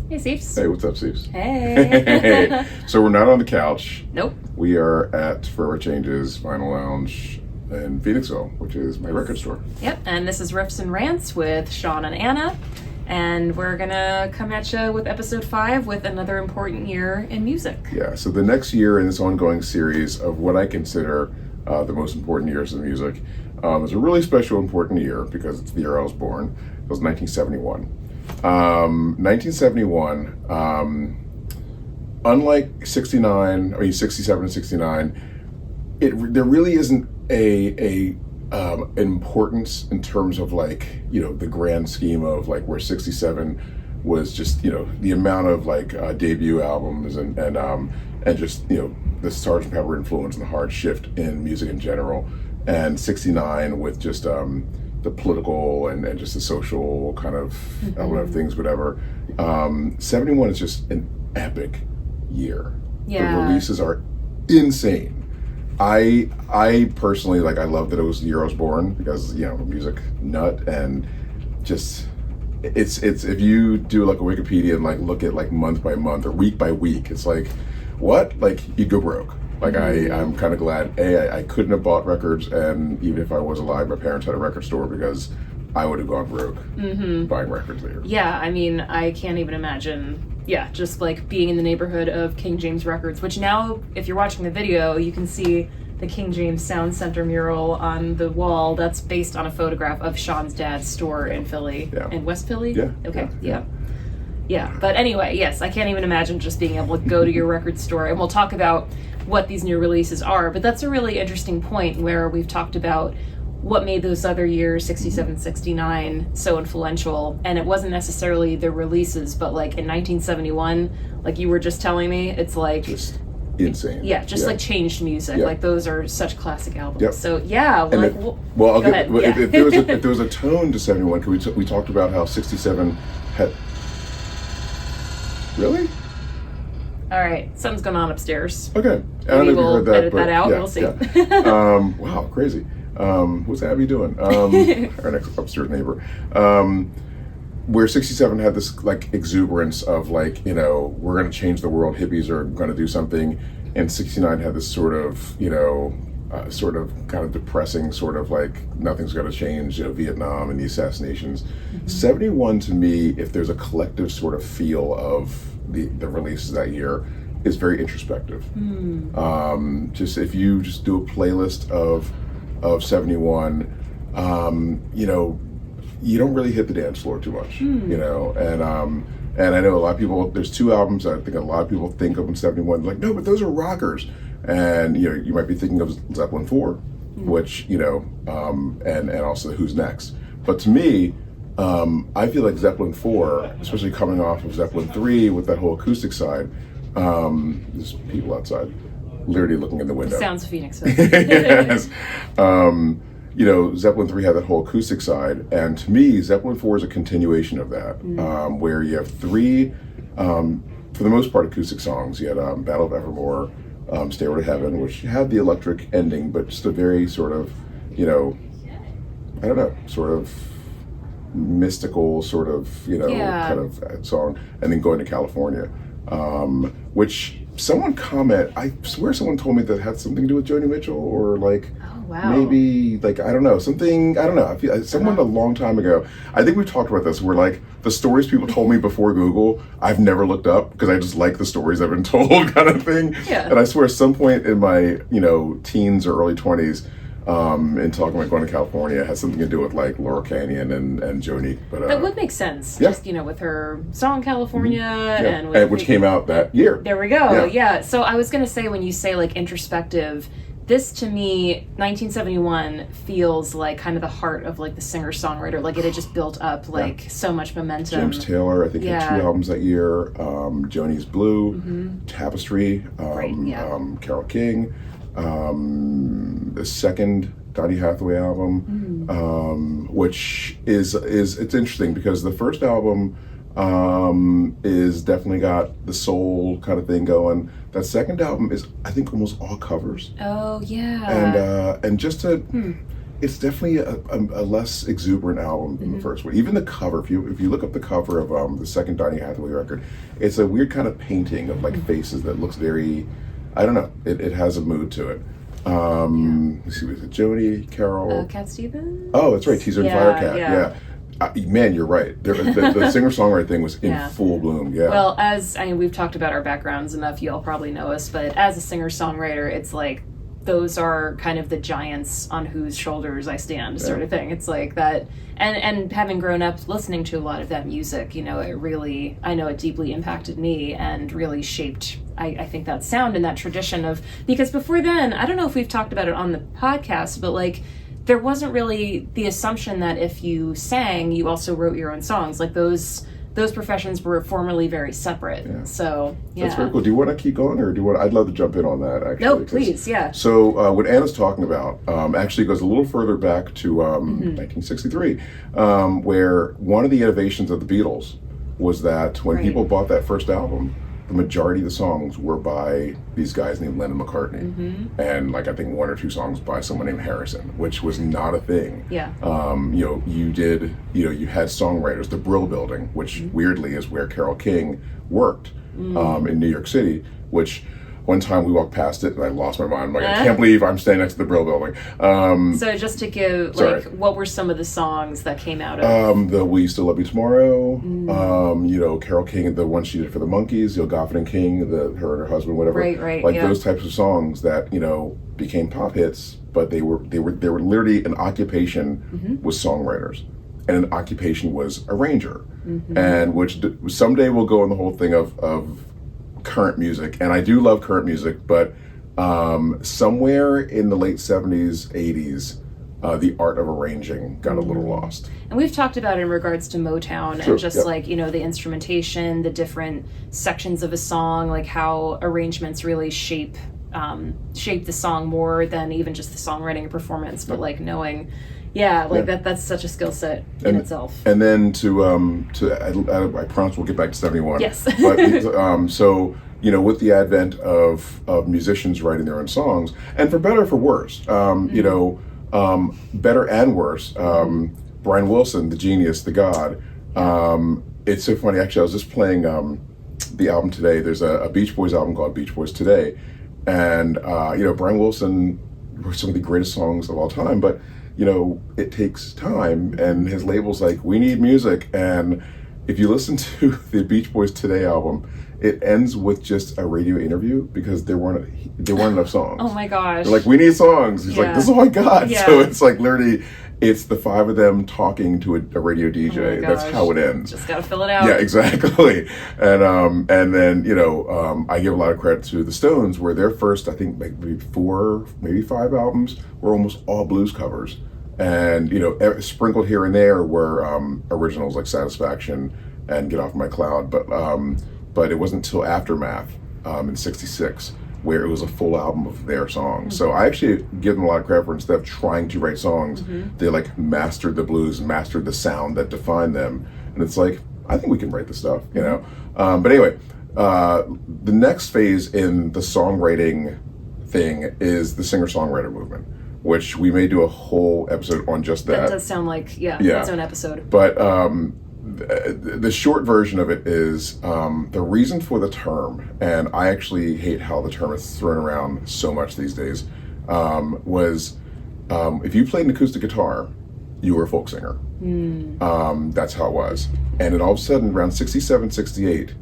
Hey, Steves. Hey, what's up, Steves? Hey. So we're not on the couch. Nope. We are at Forever Changes Vinyl Lounge in Phoenixville, which is my record store. Yep, and this is Riffs and Rants with Shawn and Anna. And we're going to come at you with episode 5 with another important year in music. Yeah, so the next year in this ongoing series of what I consider the most important years in music is a really special, important year because it's the year I was born. It was 1971. 1971, unlike 67 and 69, there really isn't a importance in terms of like, you know, the grand scheme of like where 67 was just, you know, the amount of like debut albums and just, you know, the Sgt. Pepper influence and the hard shift in music in general, and 69 with just the political and just the social kind of element of things, whatever. 71 is just an epic year. Yeah. The releases are insane. I personally, like, I love that it was the year I was born because, you know, I'm a music nut, and just it's if you do like a Wikipedia and like look at like month by month or week by week, it's like, what? Like, you go broke. Like, I'm kind of glad, I couldn't have bought records, and even if I was alive, my parents had a record store because I would have gone broke buying records later. Yeah, I mean, I can't even imagine, just like being in the neighborhood of King James Records, which now, if you're watching the video, you can see the King James Sound Center mural on the wall. That's based on a photograph of Shawn's dad's store in Philly. Yeah. In West Philly? Yeah. Okay, yeah. But anyway, yes, I can't even imagine just being able to go to your record store, and we'll talk about what these new releases are, but that's a really interesting point where we've talked about what made those other years, 67, 69, so influential, and it wasn't necessarily the releases, but like in 1971, like you were just telling me, it's like Just insane. Like changed music. Like those are such classic albums. Yep. So go ahead. If there was a tone to 71, because we talked about how 67 had. Really? All right, something's going on upstairs. Okay. I don't know Maybe if you we'll heard that, edit but that out. yeah, We'll see. Yeah. Wow, crazy. What's Abby doing? Our next upstairs neighbor. Where 67 had this like exuberance of like, you know, we're going to change the world, hippies are going to do something, and 69 had this sort of, you know, kind of depressing, sort of like nothing's going to change, you know, Vietnam and the assassinations. 71 to me, if there's a collective sort of feel of the releases that year, is very introspective. Just if you just do a playlist of 71, you know, you don't really hit the dance floor too much, you know, and I know a lot of people, there's 2 albums that I think a lot of people think of in 71, like, no, but those are rockers. And, you know, you might be thinking of Zeppelin 4, which, you know, and also Who's Next. But to me, I feel like Zeppelin 4, especially coming off of Zeppelin 3 with that whole acoustic side, there's people outside literally looking in the window. Sounds Phoenix. Yes. You know, Zeppelin 3 had that whole acoustic side, and to me, Zeppelin 4 is a continuation of that, where you have 3, for the most part, acoustic songs. You had Battle of Evermore, Stairway to Heaven, which had the electric ending, but just a very sort of, you know, I don't know, sort of mystical sort of, you know, kind of song, and then Going to California, which someone I swear someone told me that had something to do with Joni Mitchell, or like, maybe like, I don't know, something, I don't know. I feel someone a long time ago, I think we've talked about this, where like the stories people told me before Google, I've never looked up because I just like the stories I've been told kind of thing. Yeah. And I swear at some point in my, you know, teens or early 20s, and talking about Going to California has something to do with like Laurel Canyon and Joni. But that would make sense. Yeah. Just, you know, with her song California and which came out that year. There we go. Yeah. So I was gonna say, when you say like introspective, this to me, 1971 feels like kind of the heart of like the singer-songwriter. Like it had just built up like so much momentum. James Taylor, I think, had 2 albums that year. Joni's Blue, Tapestry, Carole King. The second Donny Hathaway album, which is it's interesting because the first album is definitely got the soul kind of thing going. That second album is, I think, almost all covers. Oh yeah. And just to it's definitely a less exuberant album than the first one. Even the cover, if you look up the cover of the second Donny Hathaway record, it's a weird kind of painting of like faces that looks very, I don't know, it has a mood to it. Let's see, was it Joni, Carol? Cat Stevens? Oh, that's right, Teaser and Firecat, yeah. Man, you're right. The singer-songwriter thing was in full bloom, yeah. Well, we've talked about our backgrounds enough, you all probably know us, but as a singer-songwriter, it's like, those are kind of the giants on whose shoulders I stand, sort of thing. It's like that, and having grown up listening to a lot of that music, you know, it deeply impacted me and really shaped, I think, that sound and that tradition of, because before then, I don't know if we've talked about it on the podcast, but like, there wasn't really the assumption that if you sang, you also wrote your own songs. Like those professions were formerly very separate. Yeah. So, yeah. That's very cool. Do you want to keep going, or I'd love to jump in on that, actually. No, please, yeah. So, what Anna's talking about actually goes a little further back to 1963, where one of the innovations of the Beatles was that when people bought that first album, the majority of the songs were by these guys named Lennon McCartney, and like I think one or two songs by someone named Harrison, which was not a thing. Yeah. You had songwriters, the Brill Building, which weirdly is where Carole King worked in New York City, which one time we walked past it and I lost my mind. I'm like, I can't believe I'm standing next to the Brill Building. So just to give, what were some of the songs that came out of? The We Still Love You Tomorrow, Carole King, the one she did for the Monkees, Goffin and King, her and her husband, whatever. Right, those types of songs that, became pop hits, but they were literally an occupation was songwriters. And an occupation was arranger. And which someday we'll go on the whole thing of current music, and I do love current music, but somewhere in the late 70s, 80s, the art of arranging got a little lost. And we've talked about it in regards to Motown, and just the instrumentation, the different sections of a song, like how arrangements really shape the song more than even just the songwriting and performance, but like knowing that's such a skill set in itself. And then I promise we'll get back to 71. Yes. But so with the advent of musicians writing their own songs, and for better or for worse, better and worse, Brian Wilson, the genius, the god. It's so funny. Actually, I was just playing the album today. There's a Beach Boys album called Beach Boys Today, and Brian Wilson wrote some of the greatest songs of all time, but it takes time, and his label's like, we need music. And if you listen to the Beach Boys Today album, it ends with just a radio interview because there weren't enough songs. Oh my gosh. They're like, we need songs. He's like, this is all I got. Yeah. So it's like literally, it's the five of them talking to a radio DJ. That's how it ends. Just gotta fill it out. Yeah, exactly. And then I give a lot of credit to the Stones, where their first, I think, maybe 4, maybe 5 albums were almost all blues covers, and sprinkled here and there were originals like Satisfaction and Get Off My Cloud, but it wasn't until Aftermath in '66 where it was a full album of their songs. So I actually give them a lot of credit for, instead of trying to write songs, they like mastered the blues, mastered the sound that defined them. And it's like, I think we can write this stuff, But anyway, the next phase in the songwriting thing is the singer-songwriter movement, which we may do a whole episode on just that. That does sound like, its own episode. But the short version of it is the reason for the term, and I actually hate how the term is thrown around so much these days, was if you played an acoustic guitar, you were a folk singer. That's how it was. And then all of a sudden, around 67, 68,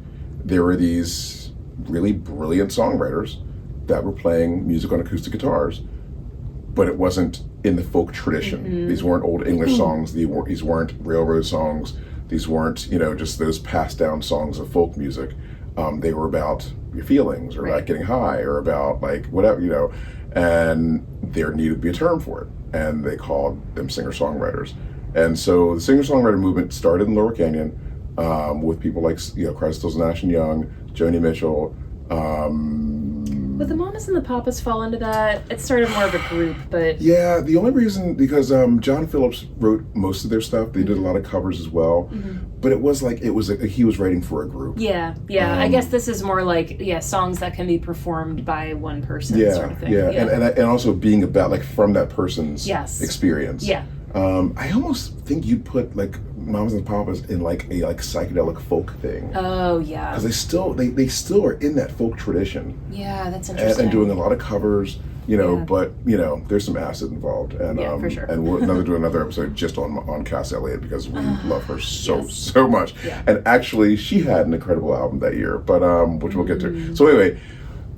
there were these really brilliant songwriters that were playing music on acoustic guitars, but it wasn't in the folk tradition. These weren't old English songs. These weren't railroad songs. These weren't, just those passed down songs of folk music. They were about your feelings, or about getting high, or about like whatever, and there needed to be a term for it. And they called them singer-songwriters. And so the singer-songwriter movement started in Lower Canyon with people like, Crosby, Stills, Nash and Young, Joni Mitchell, Would the Mamas and the Papas fall into that? It's sort of more of a group, but... Yeah, the only reason, because John Phillips wrote most of their stuff. They did a lot of covers as well. But it was like, he was writing for a group. Yeah. I guess this is more like, songs that can be performed by one person sort of thing. Yeah. And also being about, like, from that person's experience. Yeah. I almost think you put, like, Mamas and Papas in, like, a psychedelic folk thing. Oh, yeah. Because they still are in that folk tradition. Yeah, that's interesting. And doing a lot of covers, but, there's some acid involved. And, for sure. And we'll do another episode just on Cass Elliot, because we love her so much. Yeah. And actually, she had an incredible album that year, but which we'll get to. So anyway,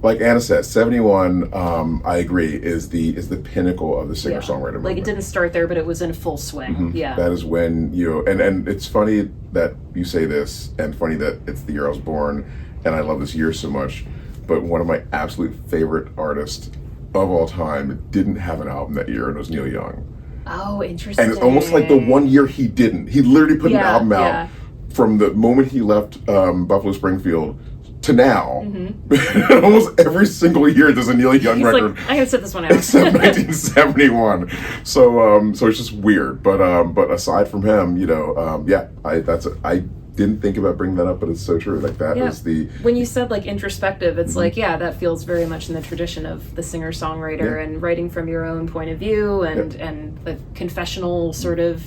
like Anna said, 71, I agree, is the pinnacle of the singer-songwriter movement. Like, it didn't start there, but it was in full swing. Yeah. That is when and it's funny that you say this, and funny that it's the year I was born, and I love this year so much, but one of my absolute favorite artists of all time didn't have an album that year, and it was Neil Young. Oh, interesting. And it's almost like the one year he didn't. He literally put an album out from the moment he left Buffalo Springfield to now. Almost every single year there's a Neil Young record. Like, I'm gonna set this one out. Except 1971. So it's just weird. But aside from him, I didn't think about bringing that up, but it's so true. Like that is the... When you said like introspective, it's like, that feels very much in the tradition of the singer-songwriter and writing from your own point of view and the confessional sort of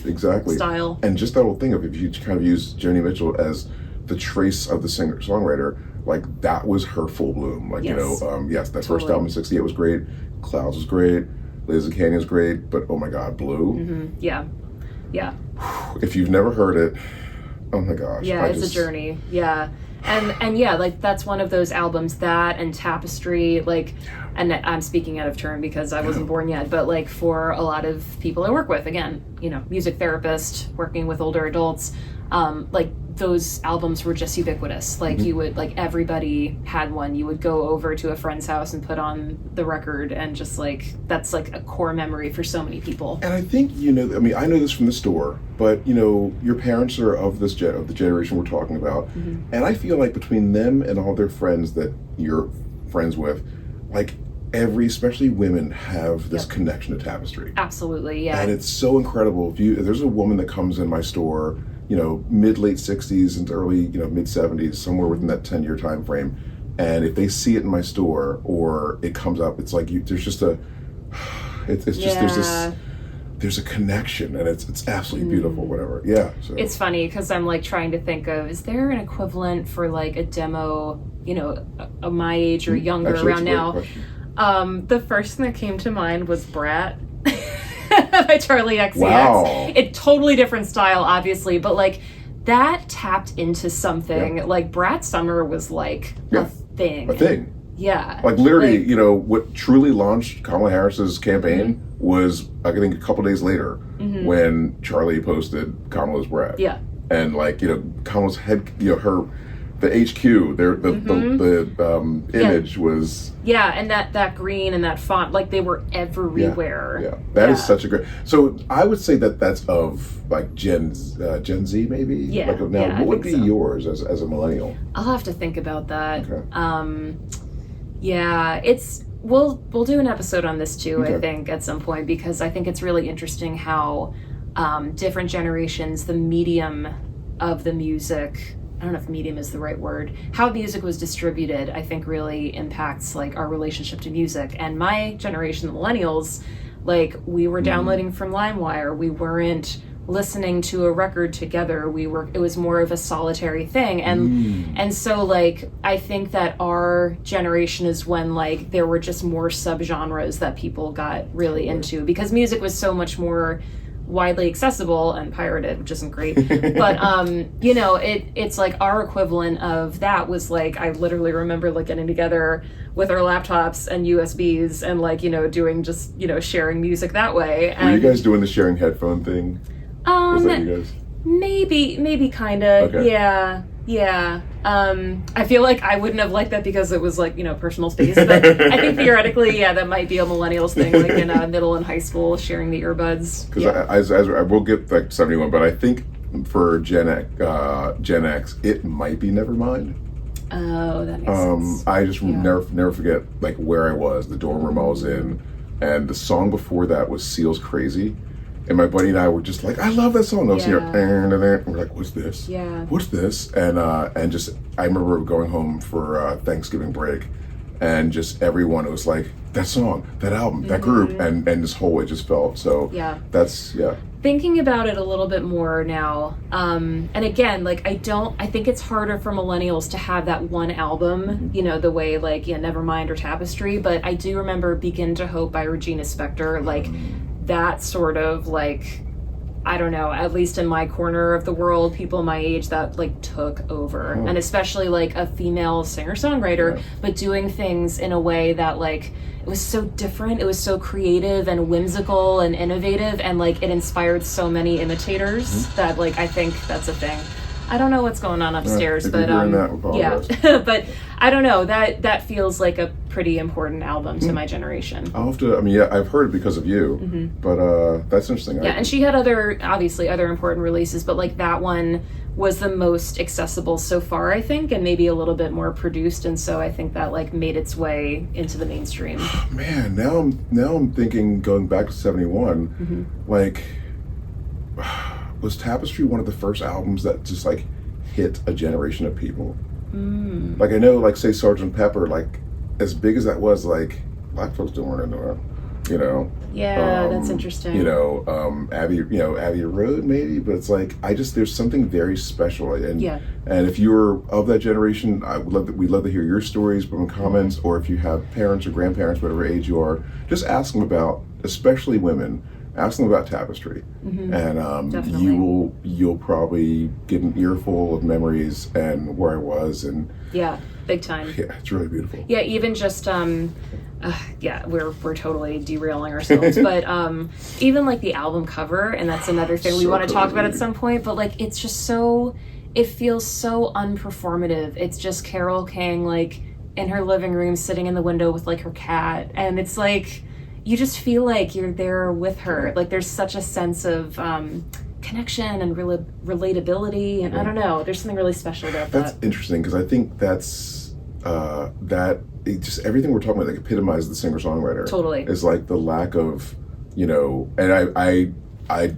style. And just that whole thing of, if you kind of use Joni Mitchell as the trace of the singer-songwriter, like that was her full bloom. Like, that first album in 68 was great. Clouds was great. Ladies of the Canyon was great. But oh my God, Blue. Yeah. If you've never heard it, oh my gosh. Yeah, it's a journey. Yeah. And like that's one of those albums, that and Tapestry, like, and I'm speaking out of turn because I wasn't born yet, but like for a lot of people I work with, again, music therapist, working with older adults, like those albums were just ubiquitous. Like you would, like everybody had one. You would go over to a friend's house and put on the record, and just like, that's like a core memory for so many people. And I think, I know this from the store, but your parents are of this of the generation we're talking about. And I feel like between them and all their friends that you're friends with, like especially women have this connection to Tapestry. Absolutely, yeah. And it's so incredible. If there's a woman that comes in my store, mid-late 60s into early, mid-70s, somewhere within that 10-year time frame, and if they see it in my store or it comes up, it's like there's just a there's a connection, and it's absolutely beautiful, whatever. Yeah. So. It's funny because I'm like trying to think of, is there an equivalent for like a demo, of my age or younger around now? The first thing that came to mind was Brat. By Charlie XCX. Wow. It totally different style, obviously, but like that tapped into something. Like Brat Summer was like a thing. A thing. Yeah. Like literally, what truly launched Kamala Harris's campaign was, I think, a couple days later when Charlie posted Kamala's Brat. Yeah. And like, Kamala's head, the HQ, the image was... Yeah, and that green and that font, like they were everywhere. Yeah. That is such a great... So I would say that's of like Gen Z maybe? Yeah. Like, now, what would be yours as a millennial? I'll have to think about that. Okay. We'll do an episode on this too, I think, at some point, because I think it's really interesting how different generations, the medium of the music... I don't know if medium is the right word. How music was distributed, I think, really impacts like our relationship to music. And my generation, the millennials, like we were downloading from LimeWire. We weren't listening to a record together. It was more of a solitary thing. And so like I think that our generation is when like there were just more subgenres that people got really into, because music was so much more widely accessible and pirated, which isn't great, but it's like our equivalent of that was like, I literally remember like getting together with our laptops and USBs and like doing just sharing music that way. And, were you guys doing the sharing headphone thing? Was that you guys? Maybe kind of. Okay. Yeah. I feel like I wouldn't have liked that because it was like, personal space, but I think theoretically, that might be a millennials thing, like in middle and high school, sharing the earbuds. Because I will get like 71, but I think for Gen X, it might be Nevermind. Oh, that makes sense. I just never forget like where I was, the dorm room I was in, and the song before that was Seal's Crazy. And my buddy and I were just like, I love that song. I was here, and we're like, what's this? Yeah. What's this? And just, I remember going home for Thanksgiving break, and just everyone, it was like, that song, that album, that group, and this whole, it just felt so. Yeah. That's, yeah. Thinking about it a little bit more now, and again, like I think it's harder for millennials to have that one album, you know, the way like, Nevermind or Tapestry, but I do remember Begin to Hope by Regina Spektor, like that sort of like, I don't know, at least in my corner of the world, people my age, that like took over. And especially like a female singer-songwriter, but doing things in a way that like, it was so different, it was so creative and whimsical and innovative, and like it inspired so many imitators that like, I think that's a thing. I don't know what's going on upstairs, but but I don't know, that feels like a pretty important album to my generation. I'll have to, I've heard it because of you, but that's interesting. Yeah, and she had obviously other important releases, but like that one was the most accessible so far, I think, and maybe a little bit more produced, and so I think that like made its way into the mainstream. Man, now I'm thinking, going back to 71, like, was Tapestry one of the first albums that just like hit a generation of people? Like I know, like say Sgt. Pepper, like as big as that was, like black folks don't weren't into it, you know. Yeah, that's interesting. You know, Abbey Road maybe, but it's like there's something very special, and if you were of that generation, we'd love to hear your stories from comments, or if you have parents or grandparents, whatever age you are, just ask them about, especially women. Ask them about Tapestry, and you'll probably get an earful of memories and where I was, and big time. Yeah, it's really beautiful. Yeah, even just we're totally derailing ourselves, but even like the album cover, and that's another thing we want to talk about at some point. But like, it's just so, it feels so unperformative. It's just Carole King like in her living room, sitting in the window with like her cat, and it's like, you just feel like you're there with her. Like there's such a sense of connection and relatability, and I don't know, there's something really special about that. That's interesting, because I think that's just everything we're talking about, like epitomizes the singer-songwriter. Totally. Is like the lack of, you know, and I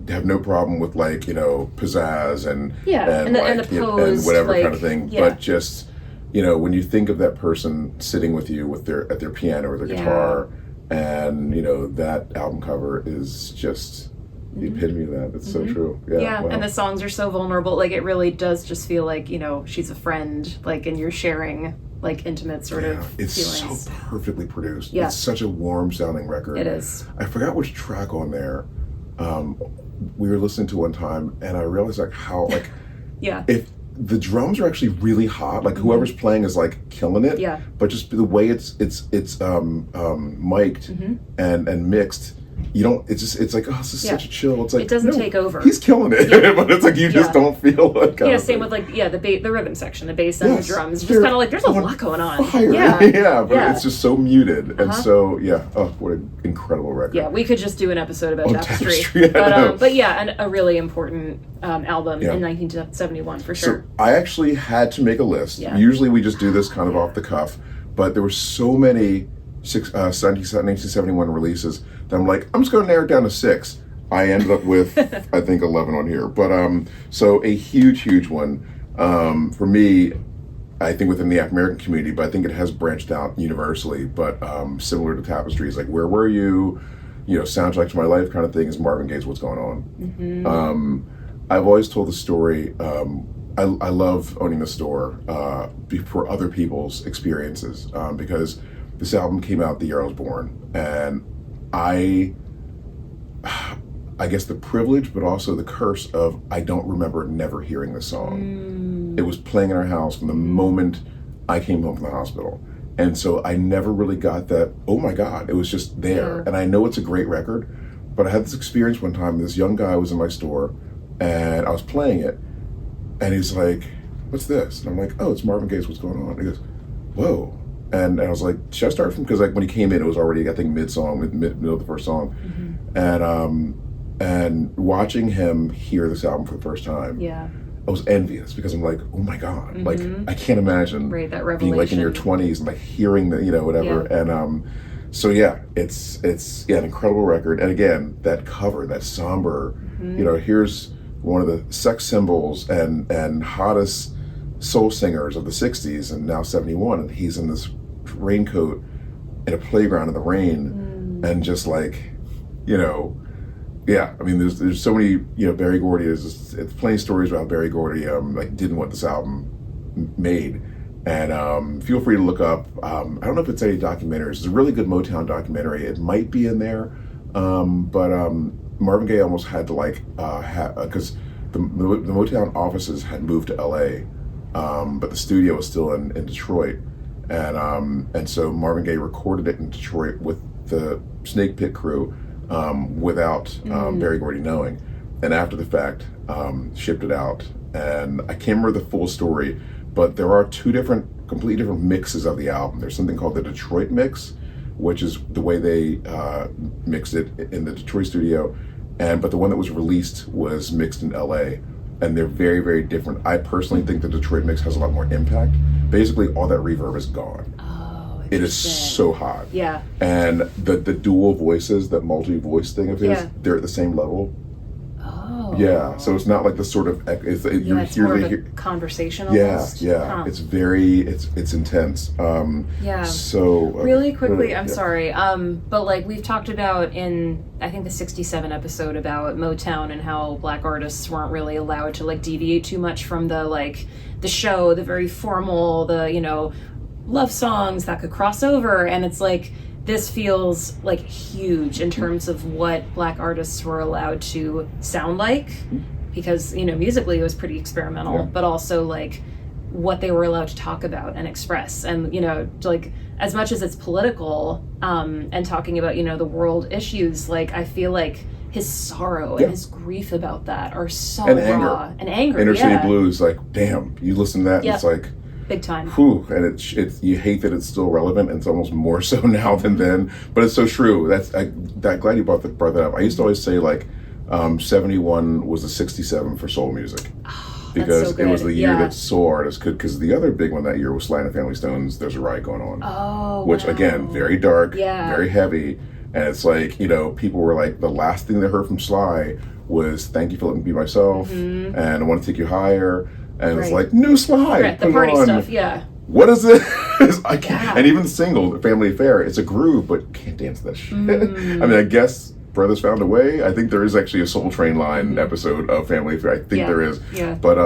have no problem with like, you know, pizzazz and the posed, and whatever like, kind of thing, but just, you know, when you think of that person sitting with you with at their piano or their guitar, and you know, that album cover is just the epitome of that. It's so true. Yeah, wow. And the songs are so vulnerable. Like it really does just feel like, you know, she's a friend, like, and you're sharing like intimate sort of it's feelings. So perfectly produced. It's such a warm sounding record. It is. I forgot which track on there we were listening to one time, and I realized like how like if the drums are actually really hot, like whoever's playing is like killing it, but just the way it's mic'd and mixed, you don't, it's like, oh, this is such a chill, it's like, it doesn't take over, he's killing it, but it's like, you just don't feel like same with like the rhythm section, the bass and the drums, just kind of like there's a lot going on. Fire. But it's just so muted, and so what an incredible record. We could just do an episode about Tapestry. But and a really important album in 1971 for sure. So I actually had to make a list. Usually we just do this kind of off the cuff, but there were so many 1971 releases that I'm like, I'm just going to narrow it down to 6. I ended up with I think 11 on here, but so a huge one for me, I think within the African American community, but I think it has branched out universally, but similar to Tapestry, is like Where Were You, you know, Soundtrack to My Life kind of thing, is Marvin Gaye's What's Going On. I've always told the story, I love owning the store for other people's experiences, because this album came out the year I was born, and I guess the privilege, but also the curse of I don't remember never hearing this song. It was playing in our house from the moment I came home from the hospital. And so I never really got that, oh my God, it was just there. And I know it's a great record, but I had this experience one time. This young guy was in my store, and I was playing it, and he's like, what's this? And I'm like, oh, it's Marvin Gaye's What's Going On. He goes, whoa. And I was like, should I start from, because like when he came in, it was already, I think, mid-song, middle of the first song. And watching him hear this album for the first time, I was envious because I'm like, oh my God, like I can't imagine Right, that being like in your revelation. 20s and like hearing the, whatever. Yeah. And so yeah, it's an incredible record. And again, that cover, that somber, here's one of the sex symbols and hottest soul singers of the 60s and now 71, and he's in this raincoat in a playground in the rain and just like, yeah, I mean, there's so many, Berry Gordy it's plenty of stories about Berry Gordy, like didn't want this album made. And feel free to look up, I don't know if it's any documentaries. It's a really good Motown documentary. It might be in there, but Marvin Gaye almost had to like, because the Motown offices had moved to LA, but the studio was still in Detroit. And so Marvin Gaye recorded it in Detroit with the Snake Pit crew, without Berry Gordy knowing, and after the fact shipped it out. And I can't remember the full story, but there are two completely different mixes of the album. There's something called the Detroit mix, which is the way they mixed it in the Detroit studio, but the one that was released was mixed in LA, and they're very, very different. I personally think the Detroit mix has a lot more impact. Basically, all that reverb is gone. It is so hot. Yeah. And the dual voices, that multi-voice thing of his, they're at the same level. Oh. Yeah. So it's not like the sort of it's more of a conversation almost. Yeah. It's very it's intense. Yeah. So really quickly, I'm sorry. But like we've talked about in I think the 67 episode about Motown and how black artists weren't really allowed to like deviate too much from the show, the very formal, love songs that could cross over, and it's like this feels like huge in terms of what black artists were allowed to sound like, because musically it was pretty experimental, but also like what they were allowed to talk about and express, and like as much as it's political and talking about the world issues, like I feel like his sorrow and his grief about that are so raw. And anger. Inner City Blues, like damn, you listen to that and it's like big time. Whew, and it's you hate that it's still relevant, and it's almost more so now than then. But it's so true. I'm glad you brought that up. I used to always say 71 was the 67 for soul music, because it was the year that soul artists could. Because the other big one that year was Sly and the Family Stones. There's a Riot Going On. Oh, which again, very dark, yeah, very heavy, and it's like people were like the last thing they heard from Sly was "Thank You for letting me be myself" and "I Want to Take You Higher." And it's like, new Sly. Right, the party stuff, yeah. What is it? I can't. And even the single, The Family Affair, it's a groove, but can't dance that shit. I mean, I guess Brothers Found a Way. I think there is actually a Soul Train Line episode of Family Affair. I think there is. Yeah. But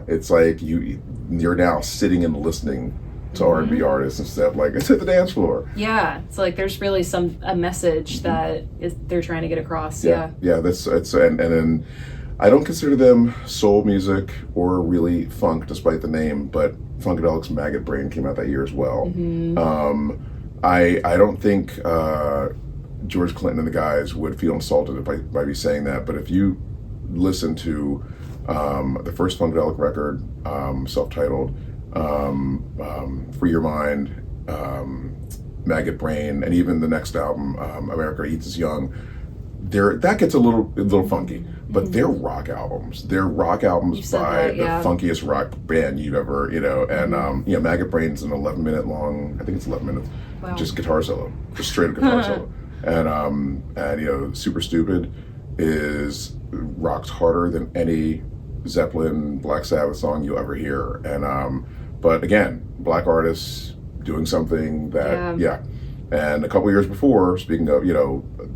it's like you're now sitting and listening to R&B artists instead of like, it's hit the dance floor. Yeah. It's like there's really a message that they're trying to get across. Yeah. And then I don't consider them soul music or really funk, despite the name, but Funkadelic's Maggot Brain came out that year as well. I don't think George Clinton and the guys would feel insulted by me saying that, but if you listen to the first Funkadelic record, self-titled, Free Your Mind, Maggot Brain, and even the next album, America Eats Us Young, that gets a little funky, but they're rock albums. They're rock albums by the funkiest rock band you've ever, and Maggot Brain's an 11-minute long, I think it's 11 minutes, just guitar solo, just straight up guitar solo. And Super Stupid rocks harder than any Zeppelin, Black Sabbath song you'll ever hear. And but again, black artists doing something that And a couple years before, speaking of,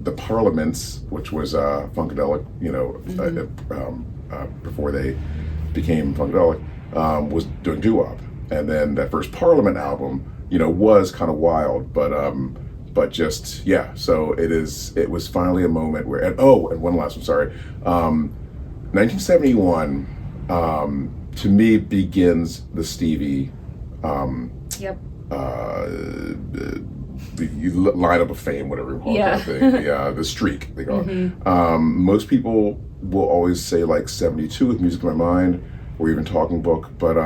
the Parliaments, which was Funkadelic, before they became Funkadelic, was doing doo-wop. And then that first Parliament album, was kind of wild, but just, so it was finally a moment where, and one last one, sorry. 1971, to me, begins the Stevie, you line up of fame, whatever you call that thing. The streak, they call it. Most people will always say like 72 with Music in My Mind, or even Talking Book, but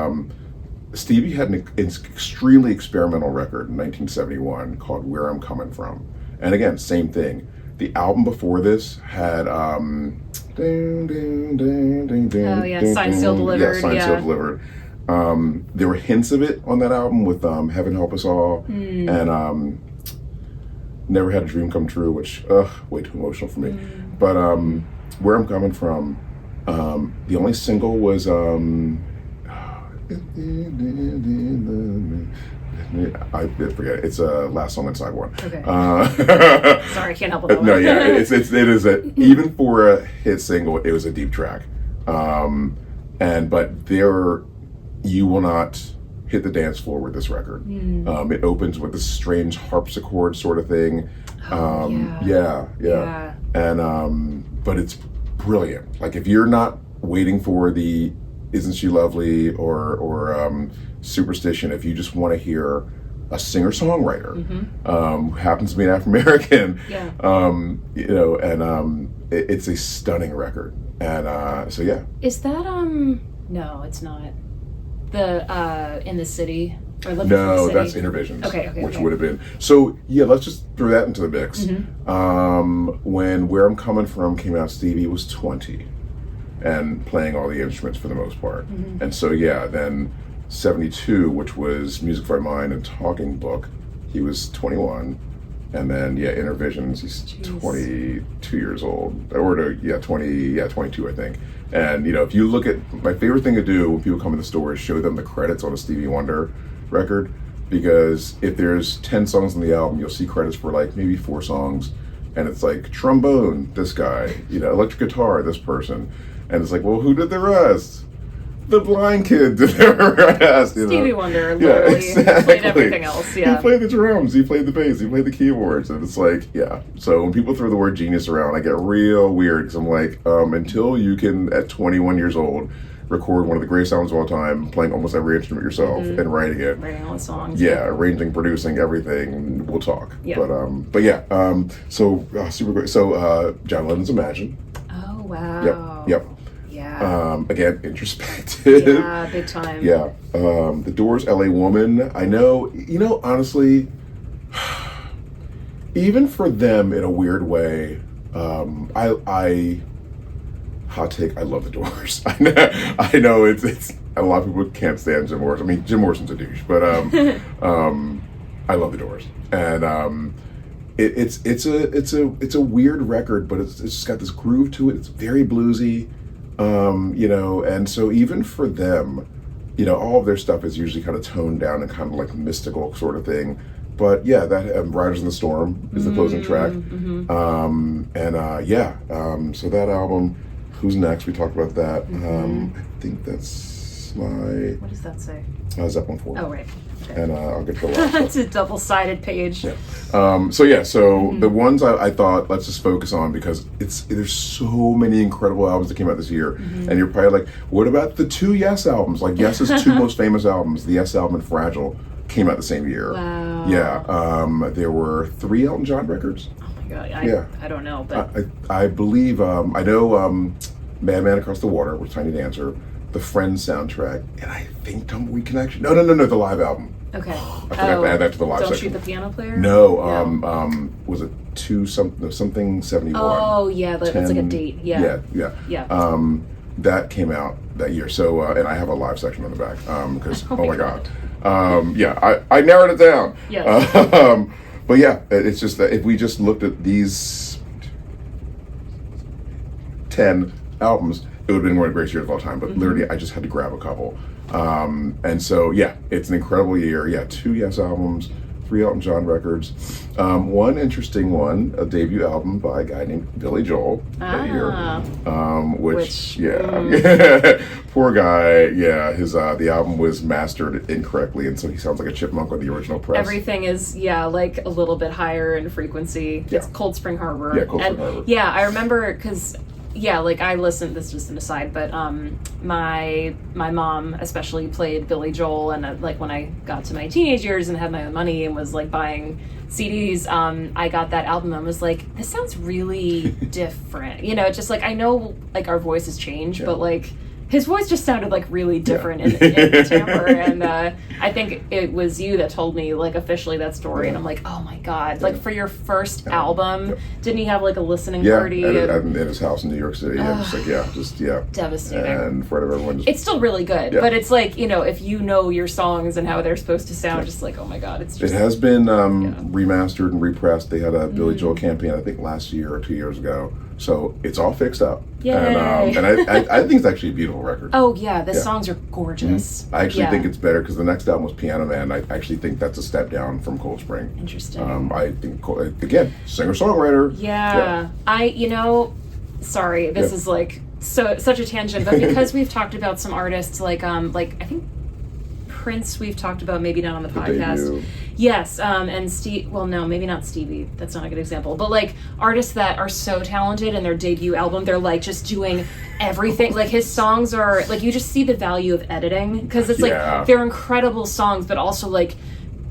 Stevie had an extremely experimental record in 1971 called Where I'm Coming From. And again, same thing. The album before this had Ding, ding, ding, ding, ding, Oh, yeah, ding, Signed, ding. Sealed, Delivered, Yeah, Signed, yeah. Sealed, Delivered. There were hints of it on that album with Heaven Help Us All and Never Had a Dream Come True, which, way too emotional for me. But Where I'm Coming From, the only single was I forget it. It's a last song on side one. Okay. Sorry, I can't help with that one. No, yeah, it is even for a hit single, it was a deep track. But you will not hit the dance floor with this record. It opens with this strange harpsichord sort of thing. Yeah. And but it's brilliant. Like if you're not waiting for the Isn't She Lovely or Superstition, if you just want to hear a singer-songwriter who happens to be an African-American, it's a stunning record. And so yeah. Is that no, it's not. The In the City or Living in the No, City? that's Intervisions. Okay. Which would have been. So yeah, let's just throw that into the mix. When Where I'm Coming From came out, Stevie was 20 and playing all the instruments for the most part. And so yeah, then 72, which was Music for My Mind and Talking Book, he was 21. And then Intervisions, he's 22 years old. Or 22 I think. And if you look at, my favorite thing to do when people come in the store is show them the credits on a Stevie Wonder record, because if there's 10 songs on the album, you'll see credits for like maybe 4 songs, and it's like trombone, this guy, electric guitar, this person, and it's like, well, who did the rest? The blind kid did the rest. Stevie Wonder literally played everything else. Yeah, he played the drums, he played the bass, he played the keyboards, and it's like, So when people throw the word genius around, I get real weird because I'm like, until you can at 21 years old record one of the greatest albums of all time, playing almost every instrument yourself and writing all the songs. Arranging, producing, everything. We'll talk. Yeah. So super great. So John Lennon's Imagine. Oh wow. Yep. Yeah. Again, introspective. Yeah, big time. Yeah. The Doors, LA Woman. I know, honestly, even for them in a weird way, hot take, I love the Doors. I know it's a lot of people can't stand Jim Morrison. I mean, Jim Morrison's a douche, but I love the Doors. And it's a weird record, but it's just got this groove to it. It's very bluesy. And so even for them, all of their stuff is usually kind of toned down and kind of like mystical sort of thing. But yeah, that Riders in the Storm is the closing track. So that album, Who's Next? We talked about that. I think that's my... What does that say? Zeppelin 4. Oh, right. Okay. And I'll get to the last one. It's a double-sided page. Yeah. The ones I thought, let's just focus on, because there's so many incredible albums that came out this year, and you're probably like, what about the 2 Yes albums? Like Yes's 2 most famous albums, the Yes album and Fragile, came out the same year. Wow. Yeah. There were 3 Elton John records. Oh my god. I don't know, but I believe I know Madman Across the Water with Tiny Dancer, the Friends soundtrack, and I think Tumbleweed Connection. No, the live album. Okay. I forgot to add that to the live Don't section. Shoot the Piano Player? No, was it something 71? Oh yeah, but it's like a date. Yeah. That came out that year. So and I have a live section on the back because oh my god. I narrowed it down. Yeah. But yeah, it's just that if we just looked at these 10 albums, it would have been one of the greatest years of all time. But literally, I just had to grab a couple. And so, yeah, it's an incredible year. Yeah, 2 Yes albums, 3 Elton John records. One interesting one, a debut album by a guy named Billy Joel that year. Poor guy. Yeah, his the album was mastered incorrectly, and so he sounds like a chipmunk on the original press. Everything is like a little bit higher in frequency. Yeah. It's Cold Spring Harbor. Yeah, Cold Spring Harbor. Yeah, I remember because. Yeah, like I listened, this is just an aside, but my mom especially played Billy Joel, and like when I got to my teenage years and had my own money and was like buying CDs, I got that album and was like, this sounds really different. Just like, I know like our voices change, but like His voice just sounded like really different in the timbre, and I think it was you that told me like officially that story, and I'm like, oh my god! Like for your first album, didn't he have like a listening party? At his house in New York City. Devastating. And in front of everyone. It's still really good, but it's like, you know, if you know your songs and how they're supposed to sound, just like, oh my god, it's just. It has been remastered and repressed. They had a Billy Joel campaign, I think last year or 2 years ago. So it's all fixed up. Yay. And I think it's actually a beautiful record. Oh yeah, the songs are gorgeous. Mm-hmm. I actually think it's better because the next album was Piano Man. I actually think that's a step down from Cold Spring. Interesting. I think, again, singer-songwriter. Yeah. Sorry, this is like such a tangent, but because we've talked about some artists like I think Prince we've talked about, maybe not on the podcast. Debut. Yes, and Steve. Well, no, maybe not Stevie. That's not a good example. But like artists that are so talented in their debut album, they're like just doing everything. Like his songs are like, you just see the value of editing, because it's like they're incredible songs, but also like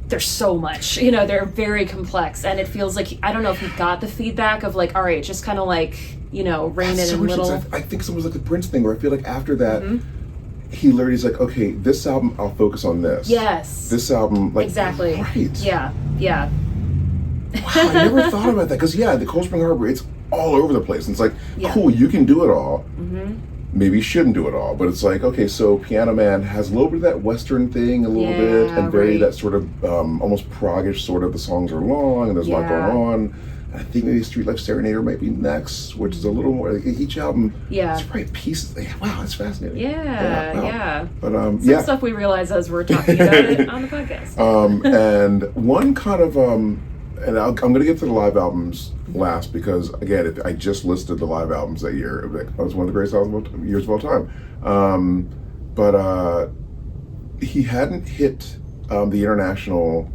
there's so much. You know, they're very complex, and it feels like, I don't know if he got the feedback of like, all right, just kind of like, you know, rein in a little. I think it was like the Prince thing where I feel like after that. He literally is like, okay, this album, I'll focus on this. Yes. This album, like, exactly. Right. Yeah. Wow, I never thought about that. Because, the Cold Spring Harbor, it's all over the place. And it's like, cool, you can do it all. Maybe you shouldn't do it all. But it's like, okay, so Piano Man has a little bit of that Western thing, a little bit, and very that sort of almost proggish sort of, the songs are long, and there's a lot going on. I think maybe Street Life Serenader might be next, which is a little more, like, each album, it's probably pieces. Wow, that's fascinating. Yeah. But, some stuff we realize as we're talking about it on the podcast. And one kind of, and I'm going to get to the live albums last, because, again, I just listed the live albums that year. That was one of the greatest years of all time. But he hadn't hit the international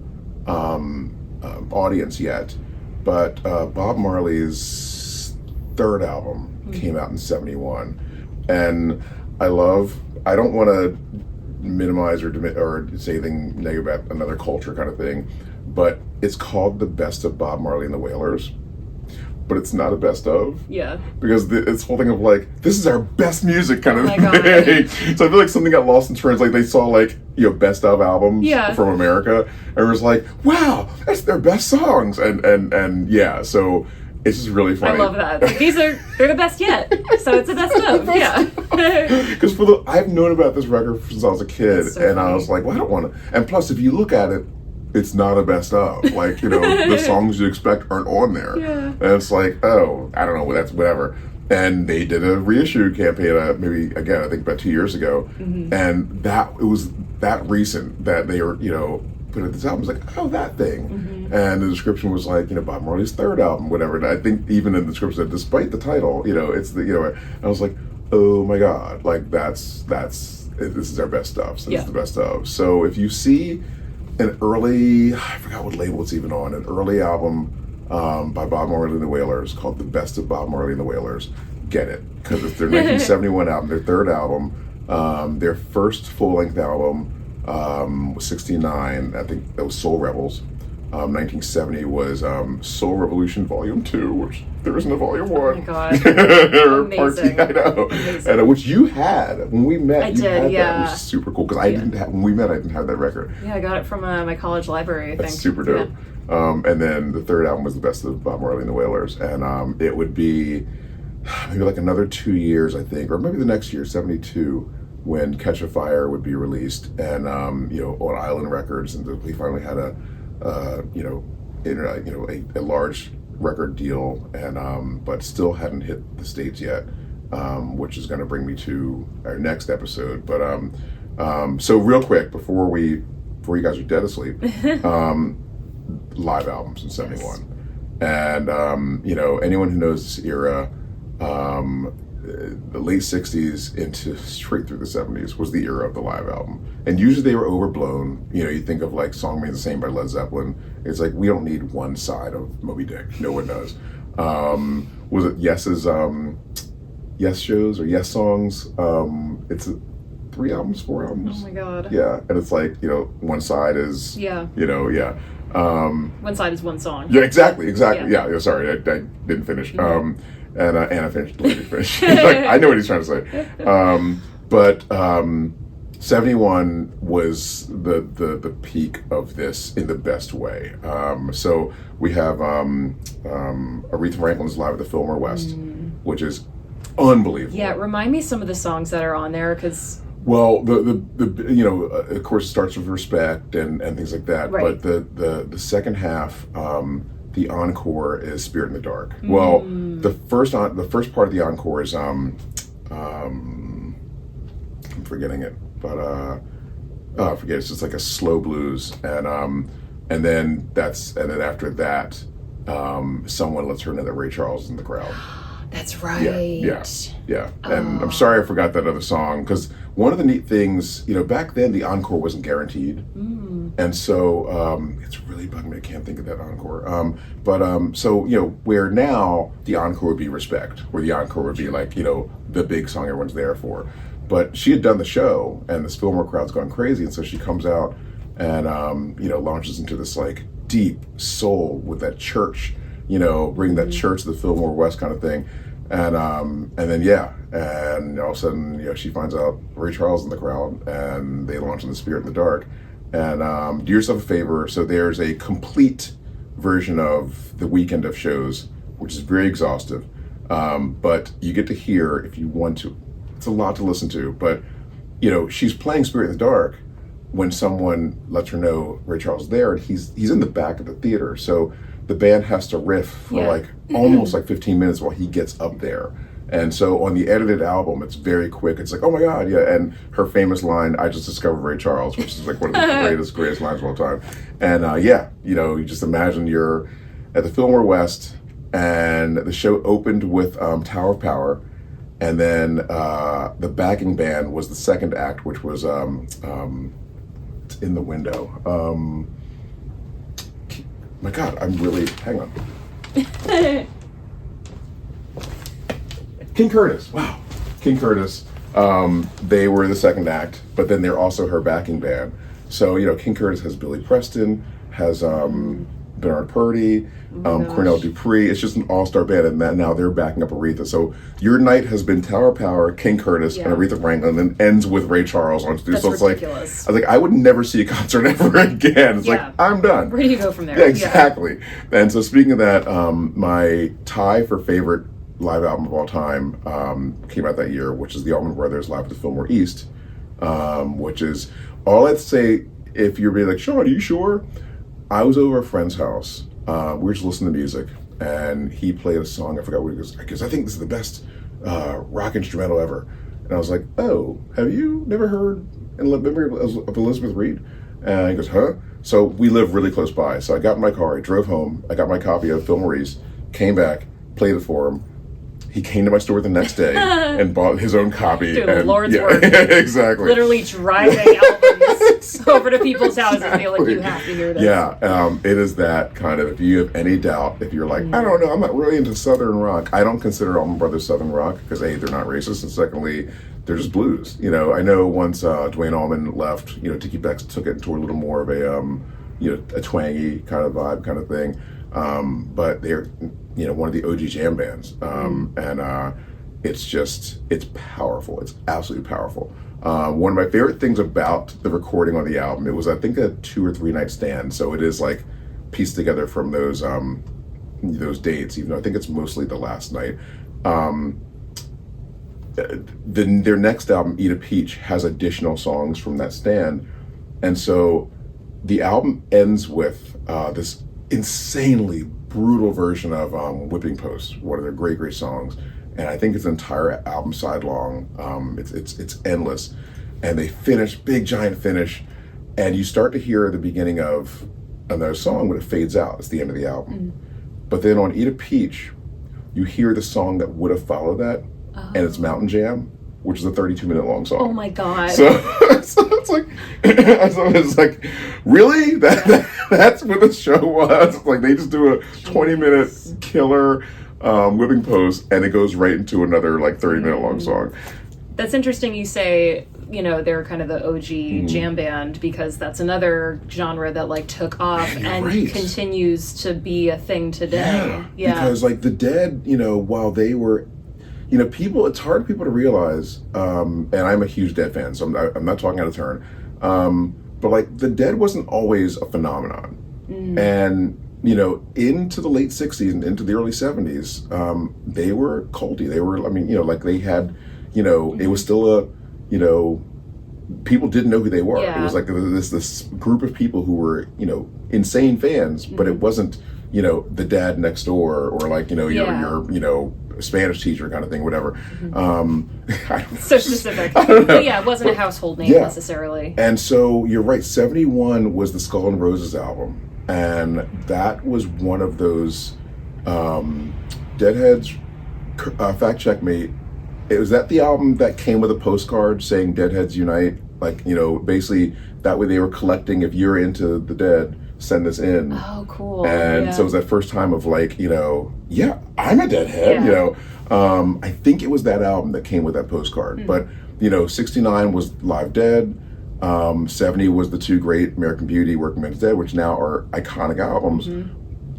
audience yet. But Bob Marley's third album came out in '71, and I don't want to minimize or say anything negative about another culture kind of thing, but it's called The Best of Bob Marley and the Wailers, but it's not a best of. Yeah. Because it's whole thing of like, this is our best music kind of thing. God. So I feel like something got lost in translation. Like they saw like, best of albums from America, and it was like, wow, that's their best songs. And so it's just really funny. I love that. Like, they're the best yet. So it's the best of. Because I've known about this record since I was a kid, so and funny. I was like, well, I don't want to. And plus, if you look at it, it's not a best of. Like, the songs you expect aren't on there. And it's like, oh, I don't know, that's whatever. And they did a reissue campaign, maybe, again, I think about 2 years ago. And it was that recent that they were, put at this album. It was like, oh, that thing. And the description was like, Bob Marley's third album, whatever. And I think even in the description said, despite the title, it's the, I was like, oh my God, like this is our best stuff. So this is the best of. So if you see an early, I forgot what label it's even on, an early album by Bob Marley and the Wailers called The Best of Bob Marley and the Wailers, get it. Because it's their 1971 album, their third album. Their first full-length album was 69, I think that was Soul Rebels. 1970 was Soul Revolution Volume 2, which there isn't a Volume 1. Oh my God. Amazing. I know. And, which you had when we met. I did, that, which is super cool, because when we met, I didn't have that record. Yeah, I got it from my college library, I think. That's super dope. And then the third album was The Best of Bob Marley and the Wailers, and it would be maybe like another 2 years, I think, or maybe the next year, 72, when Catch a Fire would be released, and on Island Records, and he finally had a large record deal, and but still hadn't hit the States yet, which is going to bring me to our next episode. But so real quick before you guys are dead asleep, live albums in '71, and anyone who knows this era, the late '60s into straight through the '70s was the era of the live album, and usually they were overblown. You think of like "Song Remains the Same" by Led Zeppelin. It's like, we don't need one side of Moby Dick. No one does. Was it Yes's Yes shows or Yes songs? It's 3 albums, 4 albums. Oh my God. Yeah, and it's like one side is one side is one song. Yeah, exactly. Yeah, sorry, I didn't finish. And Anna finished. Like, I know what he's trying to say. But 71 was the peak of this in the best way. So we have Aretha Franklin's Live at the Fillmore West, which is unbelievable. Yeah, remind me some of the songs that are on there, because... Well, the you know, of course, it starts with Respect and things like that. Right. But the second half, the encore is Spirit in the Dark. Well, the first part of the encore is I'm forgetting it, but I forget. It's just like a slow blues, and then after that, someone lets her know that Ray Charles is in the crowd. That's right. Yeah. And I'm sorry I forgot that other song, because one of the neat things, you know, back then the encore wasn't guaranteed, and so it's really bugging me. I can't think of that encore. So you know, where now the encore would be Respect, where the encore would be like, you know, the big song everyone's there for. But she had done the show, and this Fillmore crowd's gone crazy, and so she comes out and you know, launches into this like deep soul with that church. You know, bring that church to the Fillmore West kind of thing, and then and all of a sudden, you know, she finds out Ray Charles in the crowd, and they launch in the Spirit in the Dark, and do yourself a favor. So there's a complete version of the weekend of shows, which is very exhaustive, but you get to hear, if you want to. It's a lot to listen to, but you know, she's playing Spirit in the Dark when someone lets her know Ray Charles is there, and he's in the back of the theater, so the band has to riff for like almost like 15 minutes while he gets up there. And so on the edited album, it's very quick. It's like, oh my God, yeah. And her famous line, I just discovered Ray Charles, which is like one of the greatest lines of all time. And you know, you just imagine you're at the Fillmore West, and the show opened with Tower of Power. And then the backing band was the second act, which was In the Window. My God, hang on. King Curtis, wow. King Curtis, they were the second act, but then they're also her backing band. So, you know, King Curtis has Billy Preston, has Bernard Purdy, Cornell Dupree. It's just an all-star band, and now they're backing up Aretha. So your night has been Tower Power, King Curtis, and Aretha Franklin, and ends with Ray Charles on stage. So it's ridiculous. Like, I was like, I would never see a concert ever again. It's like, I'm done. Where do you go from there? Yeah, exactly. And so speaking of that, my tie for favorite live album of all time came out that year, which is the Almond Brothers Live at the Fillmore East, which is, all I'd say, if you're being like, Shawn, are you sure? I was over a friend's house. We were just listening to music, and he played a song. I forgot what it was. Because I think this is the best rock instrumental ever. And I was like, oh, have you never heard In Memory of Elizabeth Reed? And he goes, huh? So we live really close by. So I got in my car, I drove home, I got my copy of Fillmore East, came back, played it for him. He came to my store the next day and bought his own copy. Dude, Lord's work. Exactly. Literally driving albums over to people's houses and they're like, you have to hear this. Yeah, it is that kind of, if you have any doubt, if you're like, I don't know, I'm not really into Southern rock. I don't consider Almond Brothers Southern rock because A, they're not racist, and secondly, they're just blues. You know, I know once Dwayne Allman left, you know, Tiki Becks took it into a little more of a, you know, a twangy kind of vibe kind of thing. But they're, you know, one of the OG jam bands, and it's powerful. It's absolutely powerful. One of my favorite things about the recording on the album, it was, I think, a 2 or 3 night stand, so it is like pieced together from those dates, even though I think it's mostly the last night. Their next album, Eat a Peach, has additional songs from that stand, and so the album ends with this insanely brutal version of Whipping Post, one of their great songs, and I think it's an entire album side long. It's endless, and they finish, big giant finish, and you start to hear the beginning of another song when it fades out. It's the end of the album. But then on Eat a Peach, you hear the song that would have followed that, and it's Mountain Jam, which is a 32-minute long song. Oh my God. So it's like, really? That's what the show was? It's like they just do a 20-minute killer Whipping Post, and it goes right into another like 30-minute long song. That's interesting you say, you know, they're kind of the OG jam band, because that's another genre that like took off and continues to be a thing today. Yeah, because like the Dead, you know, while they were, people, it's hard for people to realize, and I'm a huge Dead fan, so I'm not talking out of turn, but like the Dead wasn't always a phenomenon. And, into the late 60s and into the early 70s, they were culty. They were, like they had, it was still people didn't know who they were. Yeah. It was like this group of people who were, insane fans, but it wasn't, the dad next door or like, your Spanish teacher kind of thing, whatever. So specific. But yeah, it wasn't a household name necessarily. And so you're right, 71 was the Skull and Roses album. And that was one of those Deadheads, fact check me, was that the album that came with a postcard saying Deadheads Unite? Like, basically that way they were collecting, if you're into the Dead, send this in. Oh, cool. And so it was that first time of like, yeah, I'm a Deadhead, I think it was that album that came with that postcard. But, 69 was Live Dead. 70 was the two great American Beauty, Working Man's Dead, which now are iconic albums,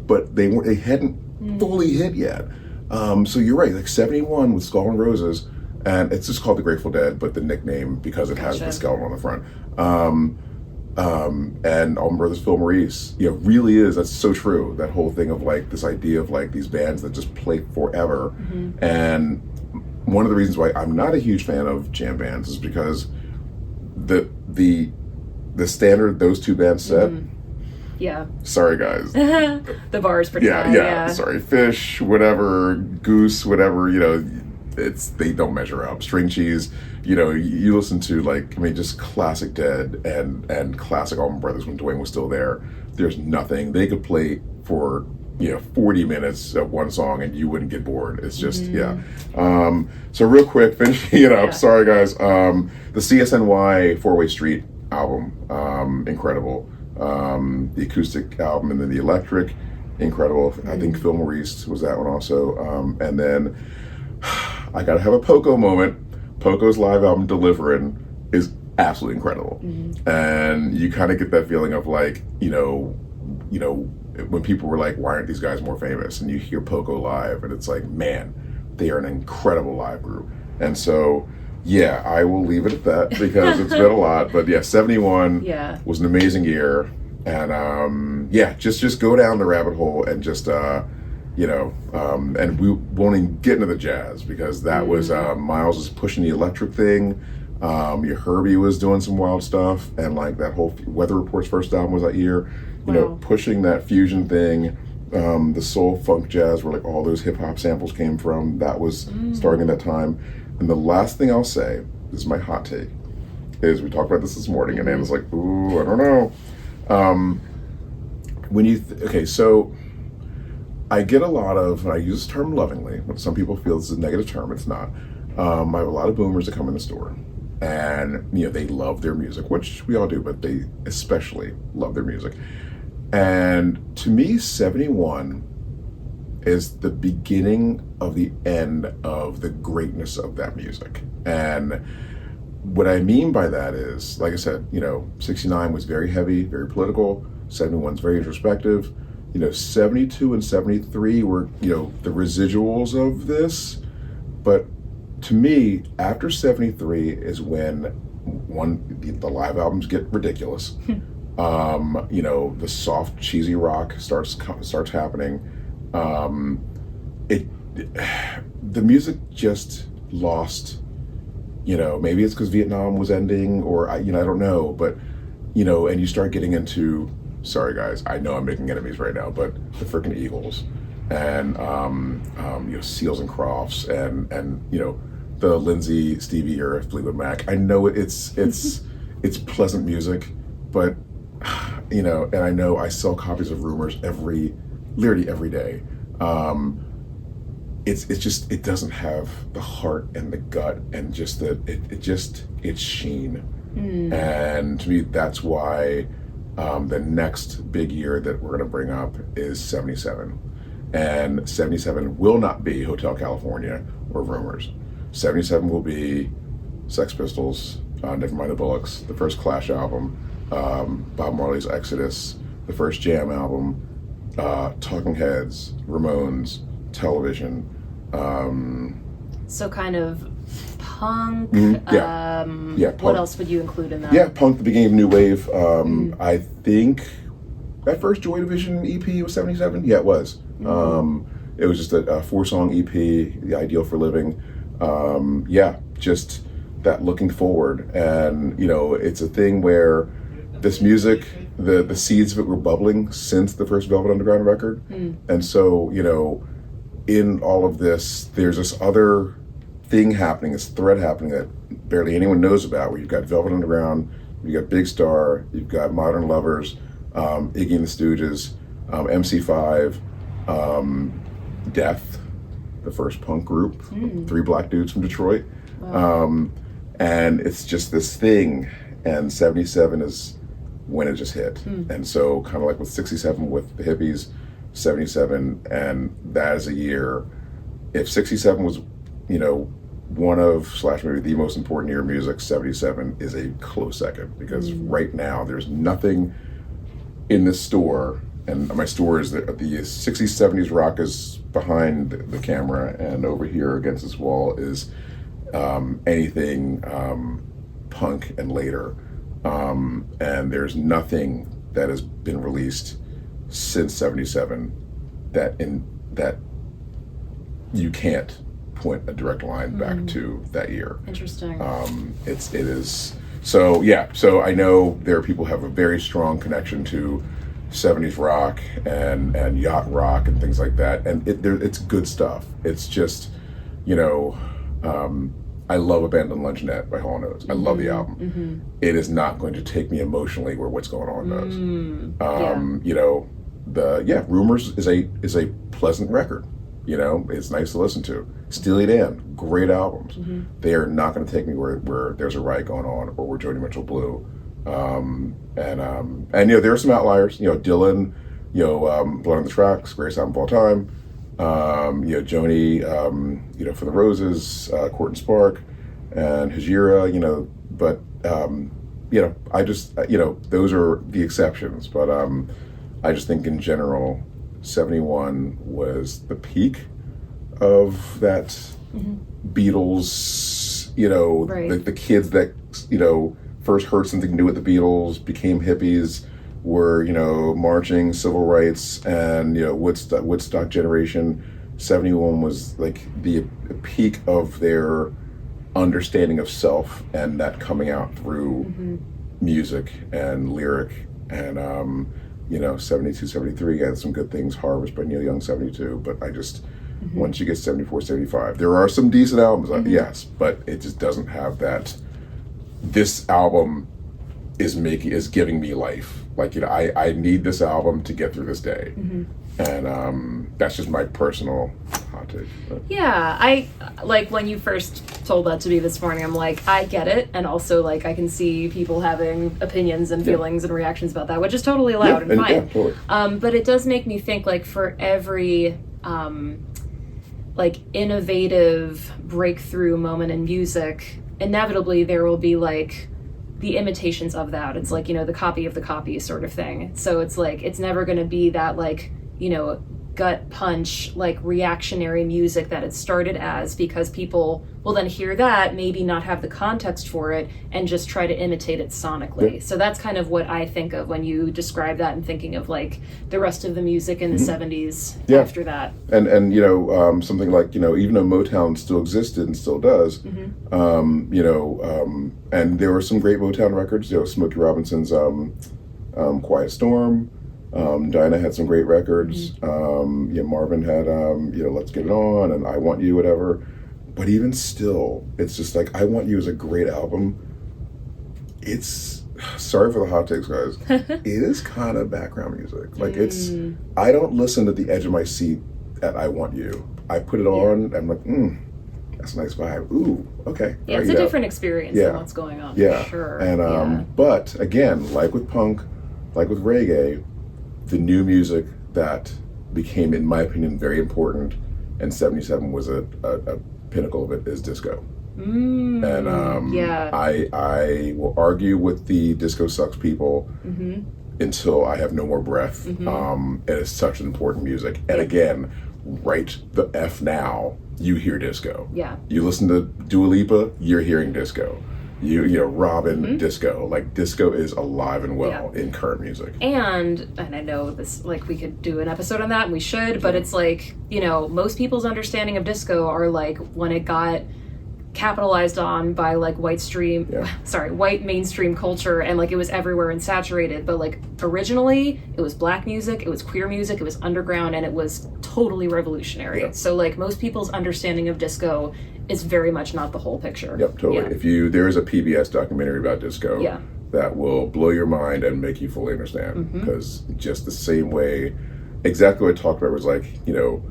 but they hadn't fully hit yet. So you're right, like 71 with Skull and Roses, and it's just called The Grateful Dead, but the nickname because it has the skeleton on the front. And Almond Brothers, Phil Maurice, really is, that's so true. That whole thing of like this idea of like these bands that just play forever. And one of the reasons why I'm not a huge fan of jam bands is because the standard those two bands set. Yeah. Sorry, guys. The bar is pretty high. Yeah. Sorry, Fish, whatever, Goose, whatever. They don't measure up. String Cheese. You listen to just classic Dead and classic Almond Brothers when Dwayne was still there. There's nothing they could play for 40 minutes of one song and you wouldn't get bored. It's just so real quick, finishing up. Sorry, guys. The CSNY 4-Way Street album, incredible. The acoustic album and then the electric, incredible. I think Phil Maurice was that one also. And then I gotta have a Poco moment. Poco's live album Deliverin' is absolutely incredible. And you kind of get that feeling of like, when people were like, why aren't these guys more famous? And you hear Poco live and it's like, man, they are an incredible live group. And so, yeah, I will leave it at that because it's been a lot. But yeah, 71 was an amazing year. And just go down the rabbit hole and just, and we won't even get into the jazz because that was, Miles was pushing the electric thing. Your Herbie was doing some wild stuff. And like that whole Weather Report's first album was that year. Pushing that fusion thing, the soul funk jazz where like all those hip hop samples came from, that was starting at that time. And the last thing I'll say, this is my hot take, is we talked about this morning and Anna's like, ooh, I don't know. So I get a lot of, and I use this term lovingly, but some people feel this is a negative term, it's not. I have a lot of boomers that come in the store and they love their music, which we all do, but they especially love their music. And to me, 71 is the beginning of the end of the greatness of that music. And what I mean by that is, like I said, 69 was very heavy, very political, 71's very introspective, 72 and 73 were, the residuals of this. But to me, after 73 is when the live albums get ridiculous. The soft, cheesy rock starts happening. The music just lost, maybe it's because Vietnam was ending or I don't know, but, and you start getting into, sorry guys, I know I'm making enemies right now, but the freaking Eagles and, Seals and Crofts and the Lindsay, Stevie era Fleetwood Mac. I know it's pleasant music, but, and I know I sell copies of Rumors literally every day. It doesn't have the heart and the gut and just it's sheen. And to me, that's why the next big year that we're going to bring up is 77. And 77 will not be Hotel California or Rumors. 77 will be Sex Pistols, Nevermind the Bollocks, the first Clash album, Bob Marley's Exodus, the first Jam album, Talking Heads, Ramones, Television, So kind of punk. Punk. What else would you include in that? Yeah, punk, the beginning of new wave. I think that first Joy Division EP was 77. Yeah, it was. It was just a 4-song EP, The Ideal for Living. Just that looking forward. And, it's a thing where this music, the seeds of it were bubbling since the first Velvet Underground record. And so, in all of this, there's this other thing happening, this thread happening that barely anyone knows about, where you've got Velvet Underground, you've got Big Star, you've got Modern Lovers, Iggy and the Stooges, MC5, Death, the first punk group, 3 black dudes from Detroit. Wow. And it's just this thing, and 77 is when it just hit. And so kind of like with 67 with the hippies, 77, and that is a year, if 67 was, one of, / maybe the most important year of music, 77 is a close second, because right now there's nothing in this store, and my store is the 60s, 70s rock is behind the camera, and over here against this wall is anything punk and later. And there's nothing that has been released since 77 that you can't point a direct line back to that year. Interesting. It is so I know there are people who have a very strong connection to 70s rock and yacht rock and things like that, and it's good stuff. It's just, I love Abandoned Luncheonette by Hall & Oates. I love the album. It is not going to take me emotionally where What's Going On does. Rumors is a pleasant record. It's nice to listen to. Steely Dan, great albums. They are not going to take me where There's a Riot Going On or where Joni Mitchell blew. And there are some outliers. Dylan, Blood on the Tracks, greatest album of all time. Joni, For the Roses, Court and Spark, and Hajira, but, I just, those are the exceptions. But I just think in general, 71 was the peak of that Beatles, right. the kids that, first heard something new with the Beatles, became hippies, were, marching, civil rights, and, Woodstock generation. 71 was like the peak of their understanding of self, and that coming out through music and lyric. And, 72, 73 had some good things, Harvest by Neil Young, 72, but I just, once you get 74, 75, there are some decent albums, yes, but it just doesn't have that. This album is giving me life. Like, I need this album to get through this day. And that's just my personal hot take. But. Yeah, I like when you first told that to me this morning, I'm like, I get it. And also, like, I can see people having opinions and feelings and reactions about that, which is totally allowed and fine. Yeah, totally. But it does make me think, like, for every innovative breakthrough moment in music, inevitably there will be, like, the imitations of that. It's like, the copy of the copy sort of thing. So it's like, it's never going to be that, like, gut punch, like, reactionary music that it started as, because people will then hear that, maybe not have the context for it, and just try to imitate it sonically. So that's kind of what I think of when you describe that, and thinking of, like, the rest of the music in the 70s after that. And something like, even though Motown still existed and still does, and there were some great Motown records, Smokey Robinson's Quiet Storm, Dinah had some great records. Marvin had, Let's Get It On and I Want You, whatever. But even still, it's just like, I Want You is a great album. It's, sorry for the hot takes, guys. It is kind of background music. Like, I don't listen at the edge of my seat at I Want You. I put it on, I'm like, that's a nice vibe. Ooh, okay. Yeah, it's a different experience than what's going on, for sure. And, but again, like with punk, like with reggae, the new music that became, in my opinion, very important, and 77 was a pinnacle of it, is disco. And I will argue with the disco sucks people until I have no more breath. It is such an important music. And again, right the F now, you hear disco. Yeah. You listen to Dua Lipa, you're hearing disco. You know, Robin, disco. Like, disco is alive and well in current music. And I know this, like, we could do an episode on that, and we should, but it's like, you know, most people's understanding of disco are like when it got capitalized on by like white mainstream culture, and like it was everywhere and saturated, but like originally it was black music, it was queer music, it was underground, and it was totally revolutionary. So like most people's understanding of disco is very much not the whole picture. If there is a PBS documentary about disco that will blow your mind and make you fully understand, because just the same way, exactly what I talked about was like, you know,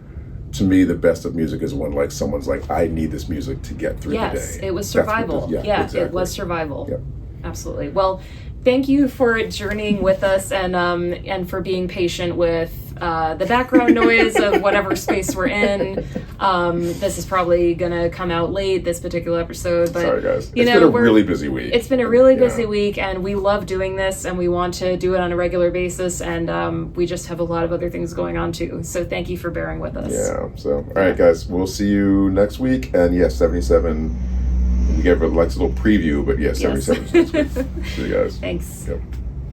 to me, the best of music is when like someone's like, I need this music to get through the day. Yes, it was survival. Exactly. It was survival. Absolutely. Well, thank you for journeying with us and for being patient with the background noise of whatever space we're in. This is probably gonna come out late, this particular episode, but sorry guys, it's been a really busy week. It's been a really busy week, and we love doing this, and we want to do it on a regular basis, and we just have a lot of other things going on too. So thank you for bearing with us. So all right guys, we'll see you next week. And 77, we gave Lex a little preview, but 77 is next week. See you guys. Thanks. Yep.